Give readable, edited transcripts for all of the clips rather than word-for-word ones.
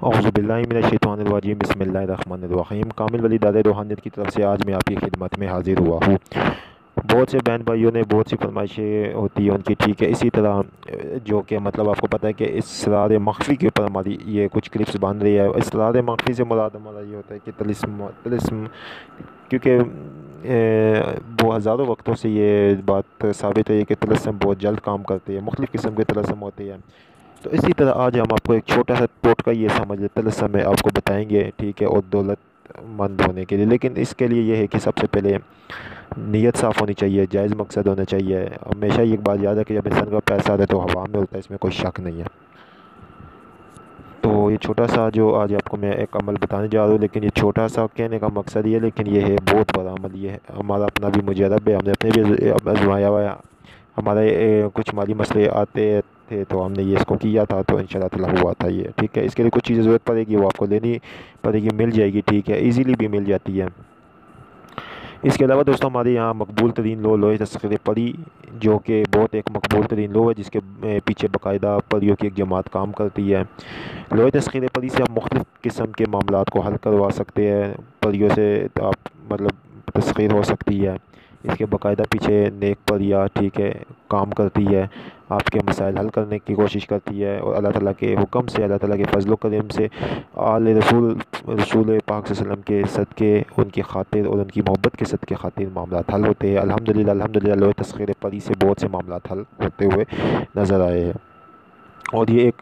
अऊज़ु बिल्लाहि मिनश्शैतानिर्रजीम बिस्मिल्लाहिर्रहमानिर्रहीम। कामिल वली दादा रूहानियत की तरफ से आज मैं आपकी खिदमत में हाजिर हुआ हूँ। बहुत से बहन भाइयों ने बहुत सी फरमाइशें होती हैं उनकी, ठीक है। इसी तरह जो कि मतलब आपको पता है कि इसरार मख्फ़ी के ऊपर हमारी ये कुछ क्लिप्स बन रही है। इसरार मख्फ़ी से मुराद हमारा ये होता है कि तिलिस्म, क्योंकि वो हज़ारों वक्तों से ये बात साबित है कि तिलिस्म बहुत जल्द काम करती है, मुख्तलिफ़ किस्म के तिलिस्म होती है। तो इसी तरह आज हम आपको एक छोटा सा टोटका ये समझ लेते हैं में आपको बताएंगे, ठीक है, और दौलतमंद होने के लिए। लेकिन इसके लिए ये है कि सबसे पहले नीयत साफ़ होनी चाहिए, जायज़ मकसद होना चाहिए। हमेशा ये एक बात याद है कि जब इंसान का पैसा आता है तो हवा में होता है, इसमें कोई शक नहीं है। तो ये छोटा सा जो आज आपको मैं एक अमल बताने जा रहा हूँ, लेकिन ये छोटा सा कहने का मकसद ये, लेकिन ये है बहुत बड़ा अमल। ये है हमारा अपना भी मुजरब है, हमने अपने भी आजमाया हुआ है। हमारे कुछ माली मसले आते थे तो हमने ये इसको किया था, तो इंशाल्लाह ताला हुआ था ये, ठीक है। इसके लिए कुछ चीज़ें ज़रूरत पड़ेगी, वो आपको लेनी पड़ेगी, मिल जाएगी, ठीक है, इजीली भी मिल जाती है। इसके अलावा दोस्तों हमारे यहाँ मकबूल तरीन लोहे तस्ख़ीर परी, जो कि बहुत एक मकबूल तरीन लो है, जिसके पीछे बाकायदा परियों की एक जमात काम करती है। लोहे तस्ख़ीर परी से आप मुख्तलिफ़ किस्म के मामलात को हल करवा सकते हैं। परियों से आप मतलब तस्ख़ीर हो सकती है, इसके बाकायदा पीछे नेक परियाँ, ठीक है, काम करती है, आपके मसाइल हल करने की कोशिश करती है। और अल्लाह ताला के हुक्म से, अल्लाह ताला के फजल करम से, आले रसूल रसूल पाक सल्लल्लाहु अलैहि वसल्लम के सदक़े, उनकी खातिर और उनकी मोहब्बत के सदक़े खातिर मामलात हल होते हैं। अल्हम्दुलिल्लाह अल्हम्दुलिल्लाह लोहे तस्ख़ीर परी से बहुत से मामलात हल होते हुए नज़र आए हैं। और ये एक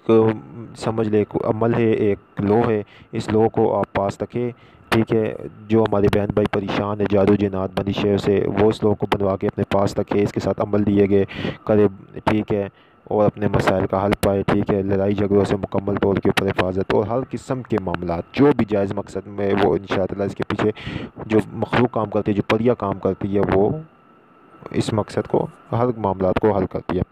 समझ ले एक अमल है, एक लो है। इस लो को आप पास रखें, ठीक है। जो हमारे बहन भाई परेशान है जादू जिन्नात बंदिशों से, वो इस लो को बनवा के अपने पास रखे, इसके साथ अमल दिए गए करे, ठीक है, और अपने मसाइल का हल पाए, ठीक है। लड़ाई झगड़ों से मुकम्मल तौर के ऊपर हिफाजत, और हर किस्म के मामलात जो भी जायज़ मकसद में, वो इंशाअल्लाह इसके पीछे जो मखलूक काम करती है, जो परियाँ काम करती है, वो इस मकसद को, हर मामलात को हल करती है।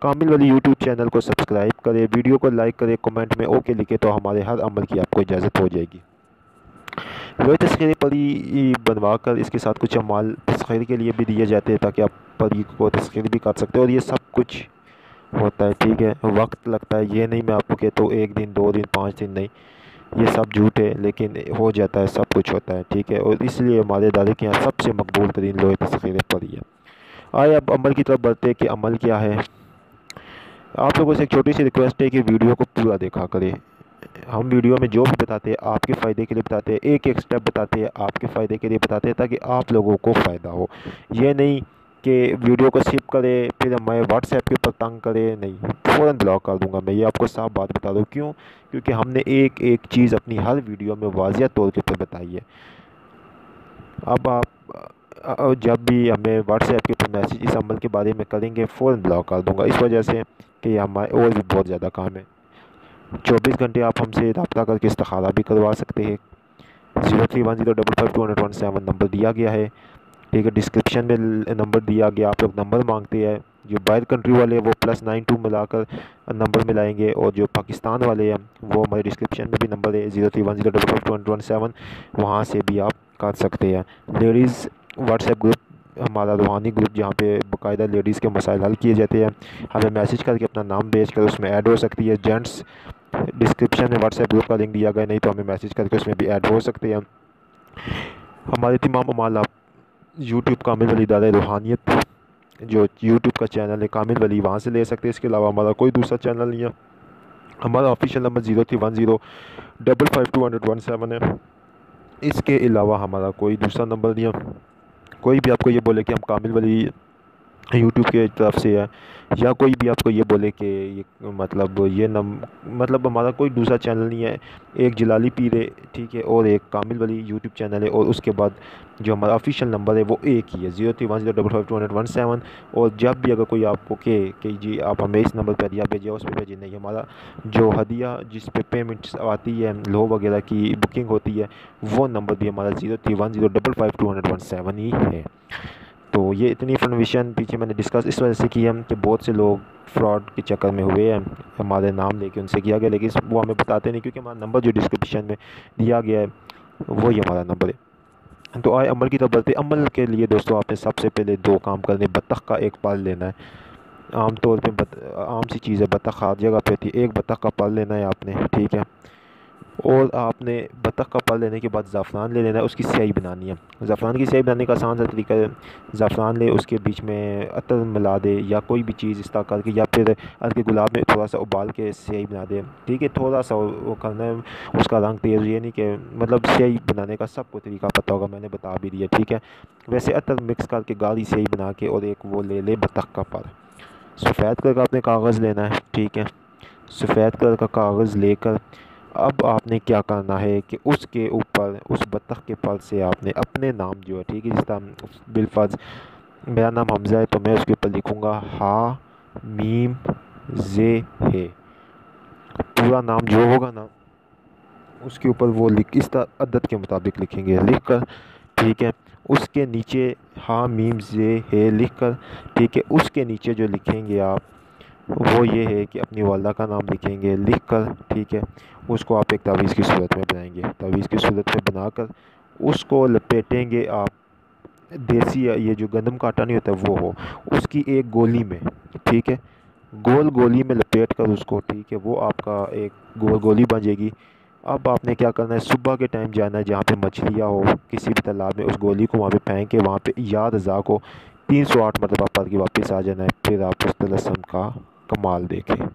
कामिल वली यूट्यूब चैनल को सब्सक्राइब करें, वीडियो को लाइक करें, कमेंट में ओके लिखे तो हमारे हर अमल की आपको इजाज़त हो जाएगी। लोहे तस्ख़ीर परी बनवा कर इसके साथ कुछ अमाल तस्ख़ीर के लिए भी दिए जाते हैं, ताकि आप परी को तस्ख़ीर भी कर सकते हो। और ये सब कुछ होता है, ठीक है, वक्त लगता है। ये नहीं मैं आपको कहता हूँ 1 दिन 2 दिन 5 दिन, नहीं, ये सब झूठ है, लेकिन हो जाता है, सब कुछ होता है, ठीक है। और इसलिए हमारे दादा के यहाँ सबसे मकबूल तरीन लोहे तस्ख़ीर परी है। आइए अब अमल की तरफ बढ़ते हैं कि अमल क्या है। आप लोगों से एक छोटी सी रिक्वेस्ट है कि वीडियो को पूरा देखा करें। हम वीडियो में जो भी बताते हैं आपके फ़ायदे के लिए बताते हैं, एक एक स्टेप बताते हैं आपके फ़ायदे के लिए बताते हैं, ताकि आप लोगों को फ़ायदा हो। ये नहीं कि वीडियो को स्किप करें फिर हमें व्हाट्सएप के ऊपर तंग करें, नहीं, फ़ौरन ब्लॉक कर दूंगा मैं, ये आपको साफ बात बता दूँ। क्यों? क्योंकि हमने एक एक चीज़ अपनी हर वीडियो में वाज़िया तौर के ऊपर बताई है। अब आप जब भी हमें व्हाट्सएप के ऊपर मैसेज इस अमल के बारे में करेंगे, फ़ौरन ब्लॉक कर दूंगा, इस वजह से कि हमारे और भी बहुत ज़्यादा काम है। 24 घंटे आप हमसे रब्ता करके इस्तिखारा भी करवा सकते हैं। 0310552217 नंबर दिया गया है, ठीक है, डिस्क्रिप्शन में नंबर दिया गया। आप लोग नंबर मांगते हैं, जो बाहर कंट्री वाले वो +92 मिलाकर नंबर मिलाएंगे, और जो पाकिस्तान वाले हैं वो हमारे डिस्क्रिप्शन में भी नंबर है 0310552217, वहाँ से भी आप कर सकते हैं। लेडीज़ व्हाट्सएप ग्रुप हमारा रूहानी ग्रुप, जहाँ पे बाकायदा लेडीज़ के मसाइल हल किए जाते हैं, हमें मैसेज करके अपना नाम भेज कर उसमें ऐड हो सकती है। जेंट्स डिस्क्रिप्शन में व्हाट्सएप ग्रुप का लिंक दिया गया, नहीं तो हमें मैसेज करके उसमें भी ऐड हो सकते हैं। हमारे तमाम अमाल आप यूट्यूब कामिल वली दादा रूहानियत, जो यूट्यूब का चैनल है कामिल वली, वहाँ से ले सकते हैं। इसके अलावा हमारा कोई दूसरा चैनल नहीं है। हमारा ऑफिशियल नंबर 0310552217 है। इसके अलावा हमारा कोई दूसरा नंबर नहीं है। कोई भी आपको ये बोले कि हम कामिल वली यूट्यूब के तरफ से है, या कोई भी आपको ये बोले कि ये मतलब हमारा कोई दूसरा चैनल नहीं है। एक जलाली पीर है, ठीक है, और एक कामिल वली यूट्यूब चैनल है, और उसके बाद जो हमारा ऑफिशियल नंबर है वो एक ही है 0310552217। और जब भी अगर कोई आपको कहे कि जी आप हमें इस नंबर पर हदिया भेजिए, उस पर भेजिए, नहीं, हमारा जो हदिया जिस पे पेमेंट्स आती है, लो वगैरह की बुकिंग होती है, वो नंबर भी हमारा 0310552217 ही है। तो ये इतनी इन्फॉर्मेशन पीछे मैंने डिस्कस इस वजह से की है कि बहुत से लोग फ्रॉड के चक्कर में हुए हैं, हमारे नाम लेके उनसे किया गया, लेकिन वो हमें बताते नहीं, क्योंकि हमारा नंबर जो डिस्क्रिप्शन में दिया गया है वही हमारा नंबर है। तो आए अमल की तरफ बढ़ते। अमल के लिए दोस्तों आपने सबसे पहले 2 काम करने। बत्तख का एक पाल लेना है। आम तौर पे आम सी चीज़ है, बत्तख हर जगह पे होती है। एक बत्तख का पाल लेना है आपने, ठीक है। اور آپ نے بطخ کا پر لینے کے بعد زعفران لے لینا ہے، اس کی سیاہی بنانی ہے۔ زعفران کی سیاہی بنانے کا آسان سا طریقہ ہے، زعفران لے، اس کے بیچ میں عطر ملا دے یا کوئی بھی چیز اس طرح کر کے، یا پھر ہلکے گلاب میں تھوڑا سا ابال کے سیاہی بنا دے، ٹھیک ہے، تھوڑا سا وہ کرنا ہے، اس کا رنگ تیز، یہ نہیں کہ مطلب سیاہی بنانے کا سب کو طریقہ پتہ ہوگا، میں نے بتا بھی دیا، ٹھیک ہے۔ ویسے عطر مکس کر کے گاڑی سیاہی بنا کے، اور ایک وہ لے لے بطخ کا پر، سفید کلر کا آپ نے کاغذ لینا ہے، ٹھیک ہے، سفید کلر کا کاغذ لے کر اب آپ نے کیا کرنا ہے کہ اس کے اوپر اس بطخ کے پر سے آپ نے اپنے نام جو ہے، ٹھیک ہے، جس طرح بالفرض میرا نام حمزہ ہے تو میں اس کے اوپر لکھوں گا ہا میم زے ہے، پورا نام جو ہوگا نا اس کے اوپر وہ لکھ، اس طرح عدد کے مطابق لکھیں گے، لکھ کر، ٹھیک ہے، اس کے نیچے ہا میم زے ہے لکھ کر، ٹھیک ہے، اس کے نیچے جو لکھیں گے آپ وہ یہ ہے کہ اپنی والدہ کا نام لکھیں گے لکھ کر، ٹھیک ہے، اس کو آپ ایک تعویذ کی صورت میں بنائیں گے، تعویذ کی صورت میں بنا کر اس کو لپیٹیں گے آپ، دیسی یہ جو گندم کا آٹا نہیں ہوتا وہ ہو، اس کی ایک گولی میں، ٹھیک ہے، گول گولی میں لپیٹ کر اس کو، ٹھیک ہے، وہ آپ کا ایک گول گولی بن جائے گی۔ اب آپ نے کیا کرنا ہے، صبح کے ٹائم جانا ہے جہاں پہ مچھلیاں ہو کسی بھی تالاب میں، اس گولی کو وہاں پہ پھینک کے وہاں پہ یا رضا کو 308 مرتبہ پڑھ کے واپس آ جانا ہے، پھر آپ اس طلسم کا کمال دیکھیں۔